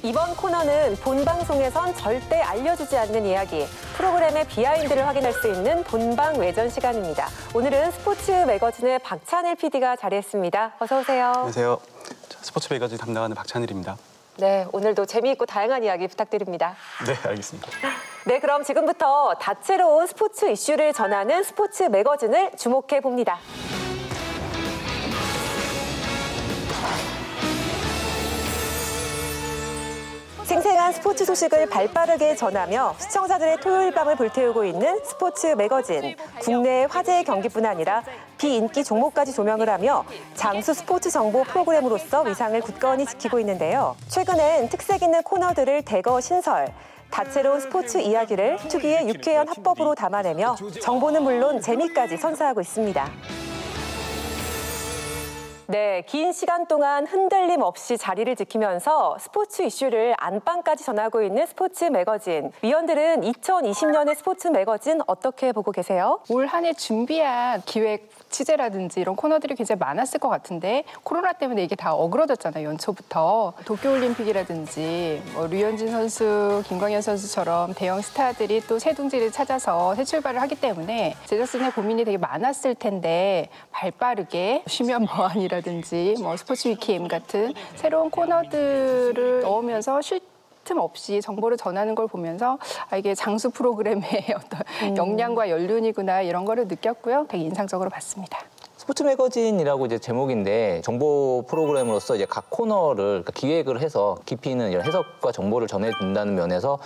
이번 코너는 본 방송에선 절대 알려주지 않는 이야기, 프로그램의 비하인드를 확인할 수 있는 본방 외전 시간입니다. 오늘은 스포츠 매거진의 박찬일 PD가 자리했습니다. 어서 오세요. 안녕하세요. 스포츠 매거진 담당하는 박찬일입니다. 네, 오늘도 재미있고 다양한 이야기 부탁드립니다. 네, 알겠습니다. 네, 그럼 지금부터 다채로운 스포츠 이슈를 전하는 스포츠 매거진을 주목해 봅니다. 생생한 스포츠 소식을 발빠르게 전하며 시청자들의 토요일 밤을 불태우고 있는 스포츠 매거진. 국내의 화제의 경기뿐 아니라 비인기 종목까지 조명을 하며 장수 스포츠 정보 프로그램으로서 위상을 굳건히 지키고 있는데요. 최근엔 특색 있는 코너들을 대거 신설. 다채로운 스포츠 이야기를 특유의 유쾌한 화법으로 담아내며 정보는 물론 재미까지 선사하고 있습니다. 네, 긴 시간 동안 흔들림 없이 자리를 지키면서 스포츠 이슈를 안방까지 전하고 있는 스포츠 매거진. 위원들은 2020년의 스포츠 매거진 어떻게 보고 계세요? 올 한 해 준비한 기획 취재라든지 이런 코너들이 굉장히 많았을 것 같은데 코로나 때문에 이게 다 어그러졌잖아요, 연초부터. 도쿄올림픽이라든지 류현진 선수, 김광현 선수처럼 대형 스타들이 또 새 둥지를 찾아서 새 출발을 하기 때문에 제작진의 고민이 되게 많았을 텐데 발빠르게 쉬면 뭐하니라든지 스포츠 위키엠 같은 새로운 코너들을 넣으면서 틈 없이 정보를 전하는 걸 보면서 이게 장수 프로그램의 어떤 역량과 연륜이구나 이런 거를 느꼈고요. 되게 인상적으로 봤습니다. 스포츠 매거진이라고 이제 제목인데 정보 프로그램으로서 이제 각 코너를 기획을 해서 깊이 있는 이런 해석과 정보를 전해준다는 면에서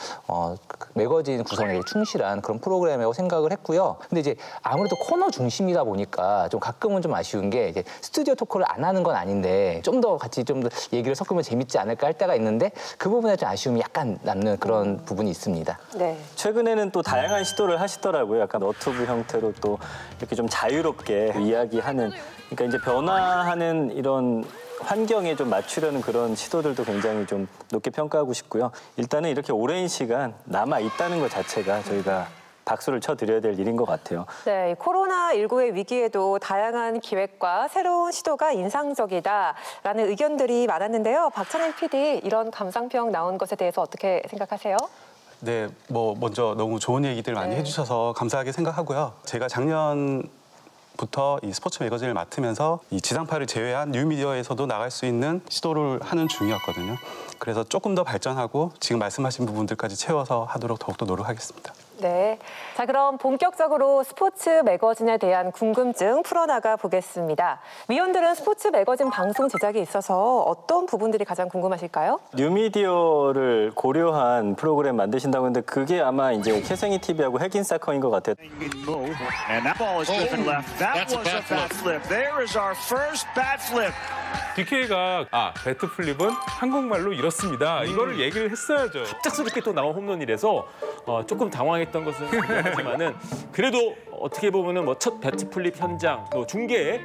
매거진 구성에 충실한 그런 프로그램이라고 생각을 했고요. 근데 이제 아무래도 코너 중심이다 보니까 좀 가끔은 좀 아쉬운 게 이제 스튜디오 토크를 안 하는 건 아닌데 좀 더 같이 좀 더 얘기를 섞으면 재밌지 않을까 할 때가 있는데 그 부분에 좀 아쉬움이 약간 남는 그런 부분이 있습니다. 네. 최근에는 또 다양한 시도를 하시더라고요. 약간 너튜브 형태로 또 이렇게 좀 자유롭게 이야기하는 그러니까 이제 변화하는 이런 환경에 좀 맞추려는 그런 시도들도 굉장히 좀 높게 평가하고 싶고요. 일단은 이렇게 오랜 시간 남아 있다는 것 자체가 저희가 박수를 쳐드려야 될 일인 것 같아요. 네, 코로나19의 위기에도 다양한 기획과 새로운 시도가 인상적이다라는 의견들이 많았는데요. 박찬일 PD, 이런 감상평 나온 것에 대해서 어떻게 생각하세요? 네, 먼저 너무 좋은 얘기들 많이 해주셔서 감사하게 생각하고요. 제가 작년부터 이 스포츠 매거진을 맡으면서 이 지상파를 제외한 뉴미디어에서도 나갈 수 있는 시도를 하는 중이었거든요. 그래서 조금 더 발전하고 지금 말씀하신 부분들까지 채워서 하도록 더욱더 노력하겠습니다. 네, 자 그럼 본격적으로 스포츠 매거진에 대한 궁금증 풀어나가 보겠습니다. 위원들은 스포츠 매거진 방송 제작에 있어서 어떤 부분들이 가장 궁금하실까요? 뉴미디어를 고려한 프로그램 만드신다고 했는데 그게 아마 이제 캐생이 TV하고 핵인 사커인 것 같아요. DK가 배트 플립은 한국말로 이렇습니다. 이거를 얘기를 했어야죠. 갑작스럽게 또 나온 홈런이라서 조금 당황했던 것은 미안하지만은 그래도 어떻게 보면은 첫 배트 플립 현장 또 중계에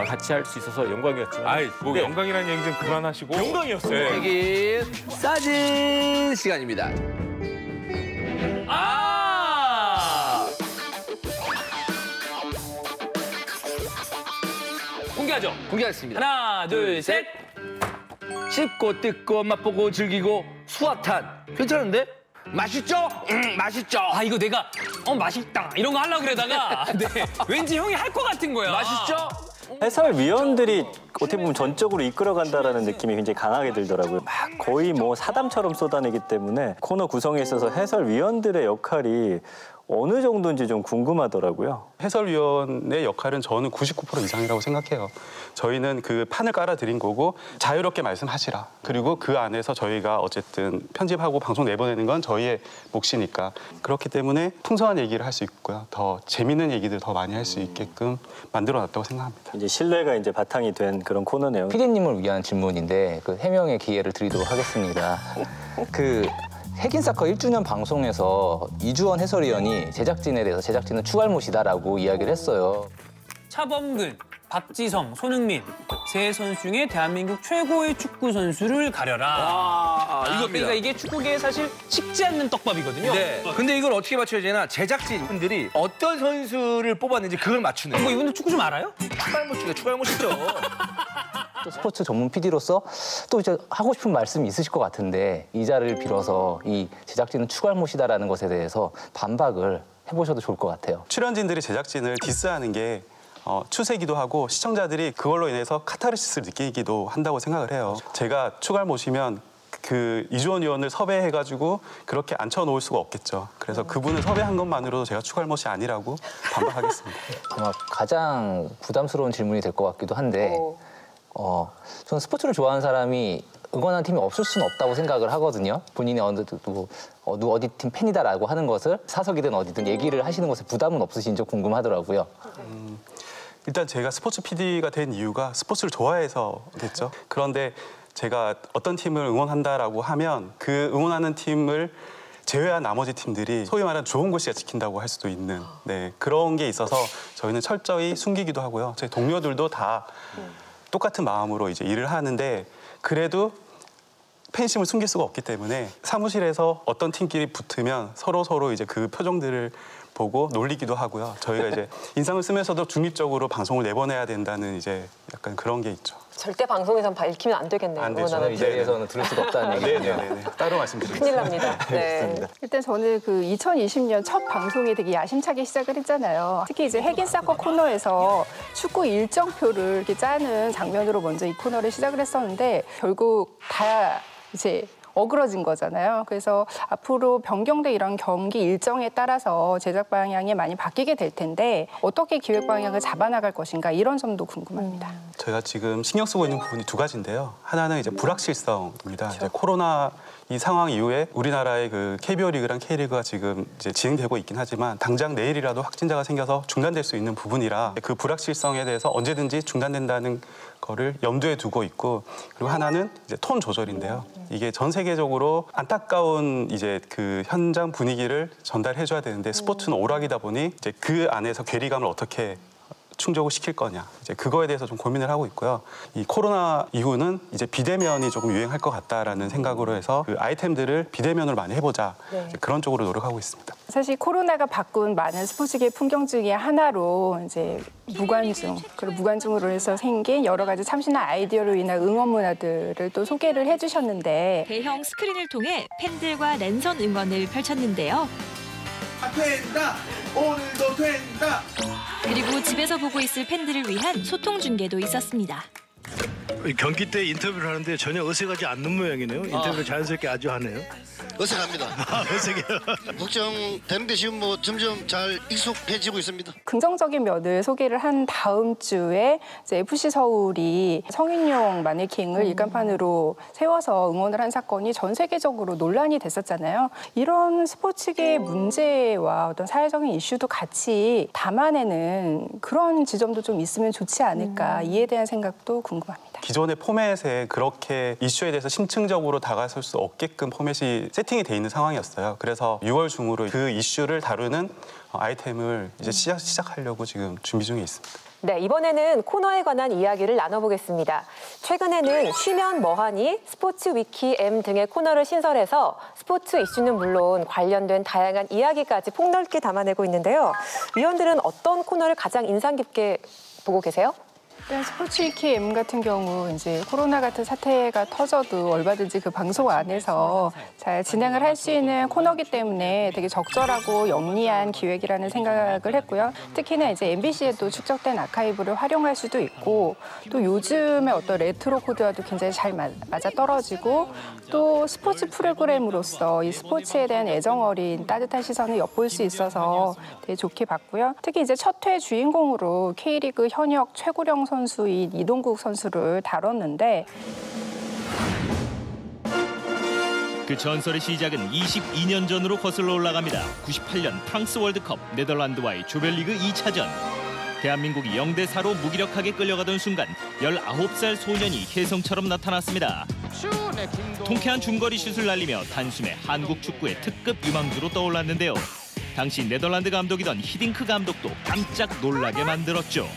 같이 할 수 있어서 영광이었지만. 네. 영광이라는 얘기 좀 그만하시고. 영광이었어요. 세계 사진 시간입니다. 공개하죠. 공개하겠습니다. 하나, 둘, 셋. 씹고 뜯고 맛보고 즐기고 수화탄. 괜찮은데? 맛있죠? 맛있죠? 이거 내가 맛있다 이런 거 하려고 그러다가 왠지 형이 할 것 같은 거야. 맛있죠? 해설위원들이 어떻게 보면 전적으로 이끌어간다라는 느낌이 굉장히 강하게 들더라고요. 막 거의 사담처럼 쏟아내기 때문에 코너 구성에 있어서 해설위원들의 역할이 어느 정도인지 좀 궁금하더라고요. 해설위원의 역할은 저는 99% 이상이라고 생각해요. 저희는 그 판을 깔아드린 거고 자유롭게 말씀하시라. 그리고 그 안에서 저희가 어쨌든 편집하고 방송 내보내는 건 저희의 몫이니까. 그렇기 때문에 풍성한 얘기를 할 수 있고요. 더 재밌는 얘기들 더 많이 할 수 있게끔 만들어놨다고 생각합니다. 이제 신뢰가 이제 바탕이 된 그런 코너네요. PD님을 위한 질문인데 그 해명의 기회를 드리도록 하겠습니다. 핵인 사커 1주년 방송에서 이주원 해설위원이 제작진에 대해서 제작진은 추갈못이다라고 이야기를 했어요. 차범근, 박지성, 손흥민 세 선수 중에 대한민국 최고의 축구 선수를 가려라. 이겁니다. 그러니까 이게 축구계에 사실 식지 않는 떡밥이거든요. 네. 근데 이걸 어떻게 맞춰야 되나 제작진분들이 어떤 선수를 뽑았는지 그걸 맞추는. 이분들 축구 좀 알아요? 추갈못이죠. 스포츠 전문 PD로서 또 이제 하고 싶은 말씀이 있으실 것 같은데 이 자리를 빌어서 이 제작진은 추갈못이다라는 것에 대해서 반박을 해보셔도 좋을 것 같아요. 출연진들이 제작진을 디스하는 게 추세기도 하고 시청자들이 그걸로 인해서 카타르시스를 느끼기도 한다고 생각을 해요. 제가 추갈못이면 그 이주원 의원을 섭외해가지고 그렇게 앉혀놓을 수가 없겠죠. 그래서 그분을 섭외한 것만으로도 제가 추갈못이 아니라고 반박하겠습니다. 아마 가장 부담스러운 질문이 될 것 같기도 한데 저는 스포츠를 좋아하는 사람이 응원하는 팀이 없을 수는 없다고 생각을 하거든요. 본인이 어디 팀 팬이다라고 하는 것을 사석이든 어디든 얘기를 하시는 것에 부담은 없으신지 궁금하더라고요. 일단 제가 스포츠 PD가 된 이유가 스포츠를 좋아해서 됐죠. 그런데 제가 어떤 팀을 응원한다라고 하면 그 응원하는 팀을 제외한 나머지 팀들이 소위 말하는 좋은 곳이야 지킨다고 할 수도 있는 그런 게 있어서 저희는 철저히 숨기기도 하고요. 저희 동료들도 다 똑같은 마음으로 이제 일을 하는데 그래도 팬심을 숨길 수가 없기 때문에 사무실에서 어떤 팀끼리 붙으면 서로 이제 그 표정들을 보고 놀리기도 하고요. 저희가 이제 인상을 쓰면서도 중립적으로 방송을 내보내야 된다는 이제 약간 그런 게 있죠. 절대 방송에선 밝히면 안 되겠네요. 안 되죠. 이 자리에서는 들을 수가 없다는 얘기군요. 네네네. 따로 말씀드리겠습니다. 큰일 납니다. 네. 일단 저는 그 2020년 첫 방송에 되게 야심차게 시작을 했잖아요. 특히 이제 핵인 사커 코너에서 축구 일정표를 이렇게 짜는 장면으로 먼저 이 코너를 시작을 했었는데 결국 다 이제 어그러진 거잖아요. 그래서 앞으로 변경된 이런 경기 일정에 따라서 제작 방향이 많이 바뀌게 될 텐데 어떻게 기획 방향을 잡아나갈 것인가 이런 점도 궁금합니다. 저희가 지금 신경 쓰고 있는 부분이 두 가지인데요. 하나는 이제 불확실성입니다. 이제 코로나 이 상황 이후에 우리나라의 그 KBO 리그랑 K리그가 지금 이제 진행되고 있긴 하지만 당장 내일이라도 확진자가 생겨서 중단될 수 있는 부분이라 그 불확실성에 대해서 언제든지 중단된다는 거를 염두에 두고 있고 그리고 하나는 이제 톤 조절인데요. 이게 전 세계적으로 안타까운 이제 그 현장 분위기를 전달해줘야 되는데 스포츠는 오락이다 보니 이제 그 안에서 괴리감을 어떻게 충족을 시킬 거냐 이제 그거에 대해서 좀 고민을 하고 있고요. 이 코로나 이후는 이제 비대면이 조금 유행할 것 같다라는 생각으로 해서 그 아이템들을 비대면으로 많이 해보자 이제 그런 쪽으로 노력하고 있습니다. 사실 코로나가 바꾼 많은 스포츠계 풍경 중에 하나로 이제 무관중 그리고 무관중으로 해서 생긴 여러 가지 참신한 아이디어로 인한 응원 문화들을 또 소개를 해주셨는데 대형 스크린을 통해 팬들과 랜선 응원을 펼쳤는데요. 된다! 오늘도 된다! 그리고 집에서 보고 있을 팬들을 위한 소통 중계도 있었습니다. 경기 때 인터뷰를 하는데 전혀 어색하지 않는 모양이네요. 인터뷰를 자연스럽게 아주 하네요. 어색합니다. 어색해요. 걱정되는데 지금 뭐 점점 잘 익숙해지고 있습니다. 긍정적인 면을 소개를 한 다음 주에 이제 FC 서울이 성인용 마네킹을 일간판으로 세워서 응원을 한 사건이 전 세계적으로 논란이 됐었잖아요. 이런 스포츠계의 문제와 어떤 사회적인 이슈도 같이 담아내는 그런 지점도 좀 있으면 좋지 않을까 이에 대한 생각도 궁금합니다. 기존의 포맷에 그렇게 이슈에 대해서 심층적으로 다가설 수 없게끔 포맷이 세팅이 돼 있는 상황이었어요. 그래서 6월 중으로 그 이슈를 다루는 아이템을 이제 시작하려고 지금 준비 중에 있습니다. 네, 이번에는 코너에 관한 이야기를 나눠보겠습니다. 최근에는 쉬면 뭐하니, 스포츠 위키 M 등의 코너를 신설해서 스포츠 이슈는 물론 관련된 다양한 이야기까지 폭넓게 담아내고 있는데요. 위원들은 어떤 코너를 가장 인상 깊게 보고 계세요? 스포츠 위키 M 같은 경우 이제 코로나 같은 사태가 터져도 얼마든지 그 방송 안에서 잘 진행을 할 수 있는 코너기 때문에 되게 적절하고 영리한 기획이라는 생각을 했고요. 특히나 이제 MBC에도 축적된 아카이브를 활용할 수도 있고 또 요즘의 어떤 레트로 코드와도 굉장히 잘 맞아 떨어지고 또 스포츠 프로그램으로서 이 스포츠에 대한 애정 어린 따뜻한 시선을 엿볼 수 있어서 되게 좋게 봤고요. 특히 이제 첫 회 주인공으로 K리그 현역 최고령 선수인 이동국 선수를 다뤘는데 그 전설의 시작은 22년 전으로 거슬러 올라갑니다. 98년 프랑스 월드컵 네덜란드와의 조별리그 2차전. 대한민국이 0대4로 무기력하게 끌려가던 순간 19살 소년이 혜성처럼 나타났습니다. 통쾌한 중거리 슛을 날리며 단숨에 한국 축구의 특급 유망주로 떠올랐는데요. 당시 네덜란드 감독이던 히딩크 감독도 깜짝 놀라게 만들었죠.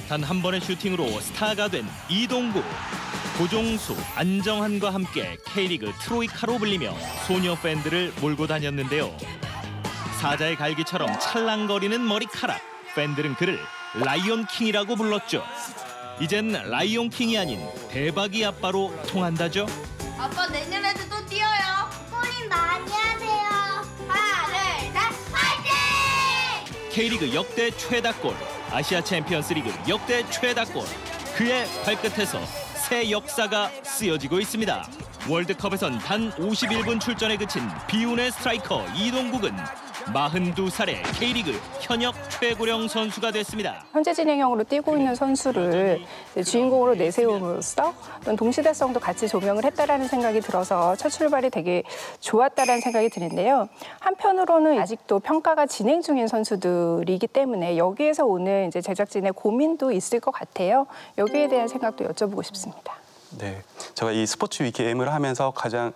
단 한 번의 슈팅으로 스타가 된 이동국. 고종수, 안정환과 함께 K리그 트로이카로 불리며 소녀 팬들을 몰고 다녔는데요. 사자의 갈기처럼 찰랑거리는 머리카락. 팬들은 그를 라이언 킹이라고 불렀죠. 이젠 라이온 킹이 아닌 대박이 아빠로 통한다죠. 아빠 내년에도 또 뛰어요. 꼬린 많이 하세요. 하나, 둘, 셋, 파이팅! K리그 역대 최다골, 아시아 챔피언스 리그 역대 최다골. 그의 발끝에서 새 역사가 쓰여지고 있습니다. 월드컵에선 단 51분 출전에 그친 비운의 스트라이커 이동국은 42살의 K리그 현역 최고령 선수가 됐습니다. 현재 진행형으로 뛰고 있는 선수를 주인공으로 내세움으로써 동시대성도 같이 조명을 했다라는 생각이 들어서 첫 출발이 되게 좋았다라는 생각이 드는데요. 한편으로는 아직도 평가가 진행 중인 선수들이기 때문에 여기에서 오는 이제 제작진의 고민도 있을 것 같아요. 여기에 대한 생각도 여쭤보고 싶습니다. 네, 제가 이 스포츠 위키M을 하면서 가장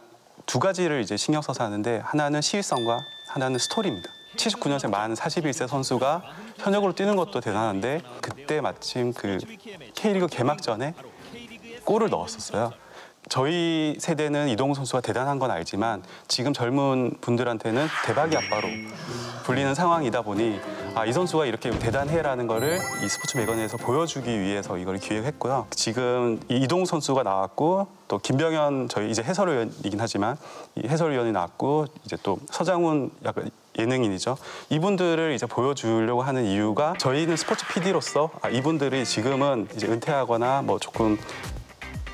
두 가지를 이제 신경 써서 하는데 하나는 시의성과 하나는 스토리입니다. 79년생 만 41세 선수가 현역으로 뛰는 것도 대단한데 그때 마침 그 K리그 개막전에 골을 넣었었어요. 저희 세대는 이동국 선수가 대단한 건 알지만 지금 젊은 분들한테는 대박이 아빠로 불리는 상황이다 보니 이 선수가 이렇게 대단해라는 거를 이 스포츠 매거진에서 보여주기 위해서 이걸 기획했고요. 지금 이동국 선수가 나왔고 또 김병현 저희 이제 해설위원이긴 하지만 이 해설위원이 나왔고 이제 또 서장훈 약간 예능인이죠. 이분들을 이제 보여주려고 하는 이유가 저희는 스포츠 PD로서 이분들이 지금은 이제 은퇴하거나 뭐 조금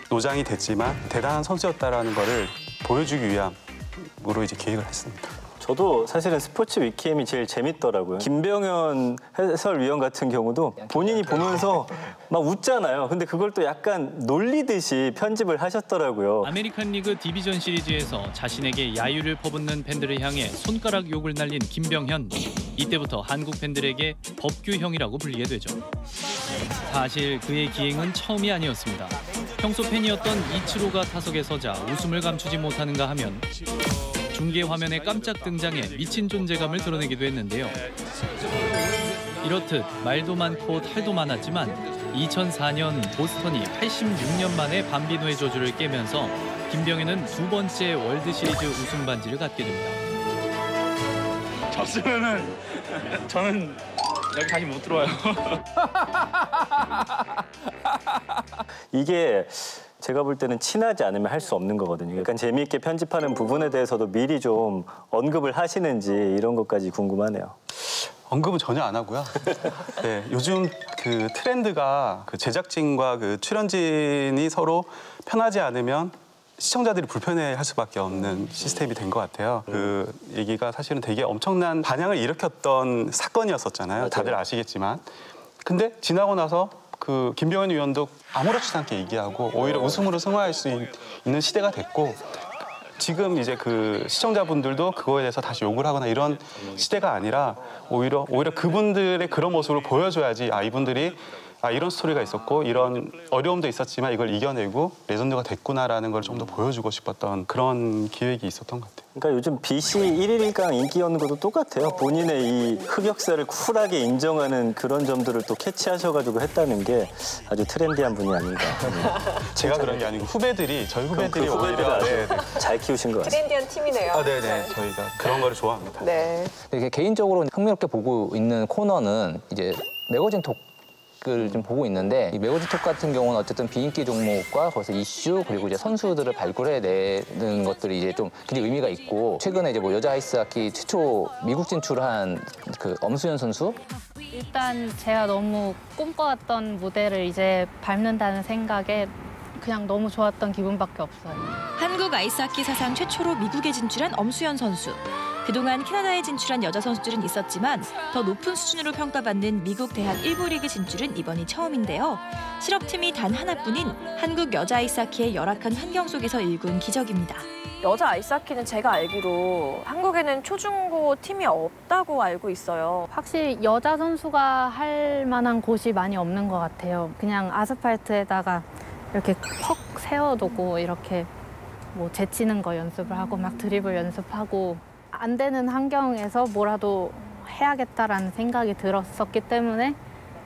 노장이 됐지만 대단한 선수였다라는 거를 보여주기 위함으로 이제 기획을 했습니다. 저도 사실은 스포츠 위키엠이 제일 재밌더라고요. 김병현 해설위원 같은 경우도 본인이 보면서 막 웃잖아요. 근데 그걸 또 약간 놀리듯이 편집을 하셨더라고요. 아메리칸 리그 디비전 시리즈에서 자신에게 야유를 퍼붓는 팬들을 향해 손가락 욕을 날린 김병현. 이때부터 한국 팬들에게 법규형이라고 불리게 되죠. 사실 그의 기행은 처음이 아니었습니다. 평소 팬이었던 이치로가 타석에 서자 웃음을 감추지 못하는가 하면 중계 화면에 깜짝 등장해 미친 존재감을 드러내기도 했는데요. 이렇듯 말도 많고 탈도 많았지만 2004년 보스턴이 86년 만에 밤비노의 저주를 깨면서 김병현은 두 번째 월드시리즈 우승 반지를 갖게 됩니다. 졌으면은 저는 여기 다시 못 들어와요. 이게 제가 볼 때는 친하지 않으면 할 수 없는 거거든요. 약간 재미있게 편집하는 부분에 대해서도 미리 좀 언급을 하시는지 이런 것까지 궁금하네요. 언급은 전혀 안 하고요. 네, 요즘 그 트렌드가 그 제작진과 그 출연진이 서로 편하지 않으면 시청자들이 불편해할 수밖에 없는 시스템이 된 것 같아요. 그 얘기가 사실은 되게 엄청난 반향을 일으켰던 사건이었었잖아요. 다들 아시겠지만. 근데 지나고 나서 그 김병현 위원도 아무렇지도 않게 얘기하고 오히려 웃음으로 승화할 수 있는 시대가 됐고 지금 이제 그 시청자분들도 그거에 대해서 다시 욕을 하거나 이런 시대가 아니라 오히려 그분들의 그런 모습을 보여줘야지 이분들이 이런 스토리가 있었고 이런 어려움도 있었지만 이걸 이겨내고 레전드가 됐구나라는 걸 좀 더 보여주고 싶었던 그런 기획이 있었던 것 같아요. 그러니까 요즘 BC 1일 1강 인기였는 것도 똑같아요. 본인의 이 흑역사를 쿨하게 인정하는 그런 점들을 또 캐치하셔가지고 했다는 게 아주 트렌디한 분이 아닌가. 제가 그런 게 아니고 저희 후배들이 오히려 잘 키우신 것 같아요. 트렌디한 팀이네요. 네네. 저희가 그런 거를 좋아합니다. 네. 이렇게 개인적으로 흥미롭게 보고 있는 코너는 이제 매거진 톡. 을 좀 보고 있는데 이 매거진 톡 같은 경우는 어쨌든 비인기 종목과 거기서 이슈 그리고 이제 선수들을 발굴해내는 것들이 이제 좀 굉장히 의미가 있고 최근에 이제 뭐 여자 아이스하키 최초 미국 진출한 그 엄수연 선수 일단 제가 너무 꿈꿔왔던 무대를 이제 밟는다는 생각에 그냥 너무 좋았던 기분밖에 없어요. 한국 아이스하키 사상 최초로 미국에 진출한 엄수연 선수. 그동안 캐나다에 진출한 여자 선수들은 있었지만 더 높은 수준으로 평가받는 미국 대학 1부 리그 진출은 이번이 처음인데요. 실업팀이 단 하나뿐인 한국 여자 아이스하키의 열악한 환경 속에서 일군 기적입니다. 여자 아이스하키는 제가 알기로 한국에는 초중고 팀이 없다고 알고 있어요. 확실히 여자 선수가 할 만한 곳이 많이 없는 것 같아요. 그냥 아스팔트에다가 이렇게 퍽 세워두고 이렇게 뭐 제치는 거 연습을 하고 막 드리블 연습하고 안 되는 환경에서 뭐라도 해야겠다라는 생각이 들었었기 때문에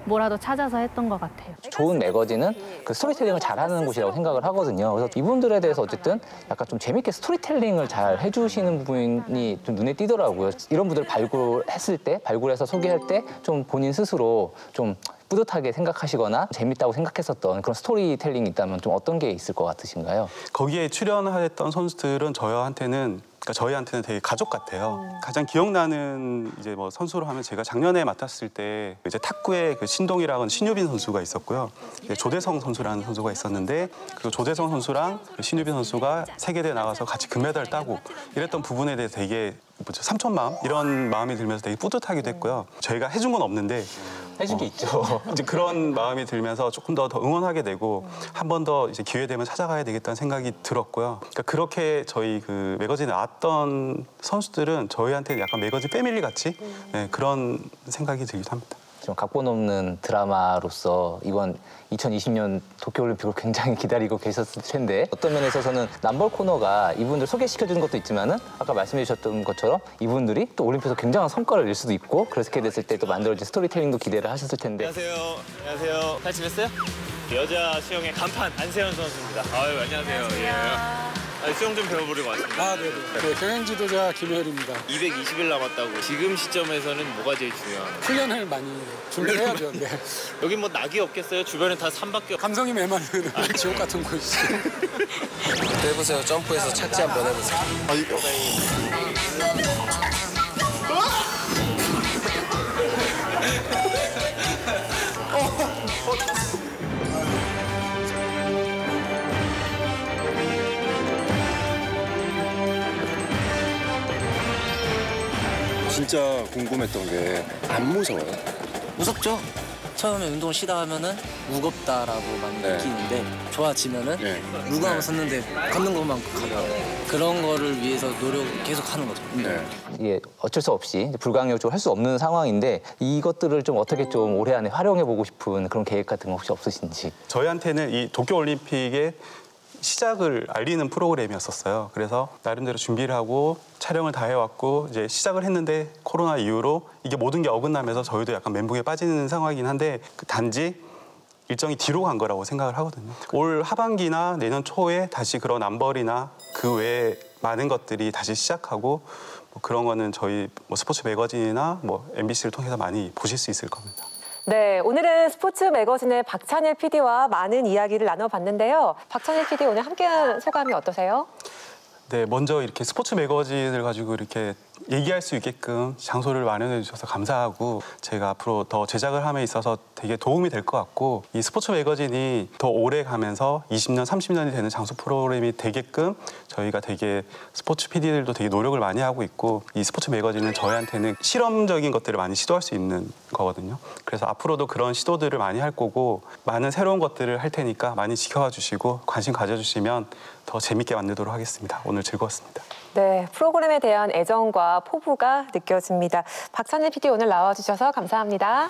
뭐라도 찾아서 했던 것 같아요. 좋은 매거진은 그 스토리텔링을 잘하는 곳이라고 생각을 하거든요. 그래서 이분들에 대해서 어쨌든 약간 좀 재밌게 스토리텔링을 잘 해주시는 부분이 좀 눈에 띄더라고요. 이런 분들 발굴해서 소개할 때 좀 본인 스스로 좀 뿌듯하게 생각하시거나 재밌다고 생각했었던 그런 스토리텔링이 있다면 좀 어떤 게 있을 것 같으신가요? 거기에 출연했던 선수들은 저희한테는 되게 가족 같아요. 가장 기억나는 이제 뭐 선수로 하면 제가 작년에 맡았을 때 이제 탁구의 그 신동이라는 신유빈 선수가 있었고요. 조대성 선수라는 선수가 있었는데 그 조대성 선수랑 그 신유빈 선수가 세계대회 나가서 같이 금메달 따고 이랬던 부분에 대해서 되게 삼촌 마음 이런 마음이 들면서 되게 뿌듯하기도 했고요. 저희가 해준 건 없는데 해준 게 있죠. 이제 그런 마음이 들면서 조금 더 응원하게 되고 한 번 더 이제 기회 되면 찾아가야 되겠다는 생각이 들었고요. 그러니까 그렇게 저희 그 매거진에 나왔던 선수들은 저희한테 약간 매거진 패밀리 같이 네, 그런 생각이 들기도 합니다. 좀 각본 없는 드라마로서 이번 2020년 도쿄올림픽을 굉장히 기다리고 계셨을 텐데 어떤 면에 있어서는 남벌 코너가 이분들 소개시켜주는 것도 있지만은 아까 말씀해 주셨던 것처럼 이분들이 또 올림픽에서 굉장한 성과를 낼 수도 있고 그렇게 됐을 때 또 만들어진 스토리텔링도 기대를 하셨을 텐데. 안녕하세요. 안녕하세요. 잘 지냈어요? 여자 수영의 간판 안세현 선수입니다. 아유, 안녕하세요. 예. 수영 좀 배워보려고 왔습니다. 아, 네네. 네, 경영 지도자 김혜열입니다. 220일 남았다고. 지금 시점에서는 뭐가 제일 중요한가요? 훈련을 많이 준비해야죠. 네. 여기 뭐 낙이 없겠어요? 주변에 다 산밖에 없... 감성이 메마른 지옥 같은 곳이지. 해보세요. 점프해서 착지 한번 해보세요. 진짜 궁금했던 게 안 무서워요? 무섭죠. 처음에 운동 시작하면은 무겁다라고 많이 느끼는데 좋아지면은 누가 섰는데 걷는 것만 가벼워요. 그런 거를 위해서 노력 계속 하는 거죠. 이게 어쩔 수 없이 불가항력적으로 할 수 없는 상황인데 이것들을 좀 어떻게 좀 올해 안에 활용해보고 싶은 그런 계획 같은 거 혹시 없으신지? 저희한테는 이 도쿄올림픽의 시작을 알리는 프로그램이었었어요. 그래서 나름대로 준비를 하고 촬영을 다 해왔고 이제 시작을 했는데 코로나 이후로 이게 모든 게 어긋나면서 저희도 약간 멘붕에 빠지는 상황이긴 한데 단지 일정이 뒤로 간 거라고 생각을 하거든요. 올 하반기나 내년 초에 다시 그런 남벌이나 그 외에 많은 것들이 다시 시작하고 뭐 그런 거는 저희 뭐 스포츠 매거진이나 뭐 MBC를 통해서 많이 보실 수 있을 겁니다. 네, 오늘은 스포츠 매거진의 박찬일 PD와 많은 이야기를 나눠봤는데요. 박찬일 PD 오늘 함께한 소감이 어떠세요? 네, 먼저 이렇게 스포츠 매거진을 가지고 이렇게 얘기할 수 있게끔 장소를 마련해 주셔서 감사하고 제가 앞으로 더 제작을 함에 있어서 되게 도움이 될 것 같고 이 스포츠 매거진이 더 오래 가면서 20년, 30년이 되는 장소 프로그램이 되게끔 저희가 되게 스포츠 PD들도 되게 노력을 많이 하고 있고 이 스포츠 매거진은 저희한테는 실험적인 것들을 많이 시도할 수 있는 거거든요. 그래서 앞으로도 그런 시도들을 많이 할 거고 많은 새로운 것들을 할 테니까 많이 지켜봐 주시고 관심 가져주시면 더 재밌게 만들도록 하겠습니다. 오늘 즐거웠습니다. 네, 프로그램에 대한 애정과 포부가 느껴집니다. 박찬일 PD 오늘 나와주셔서 감사합니다.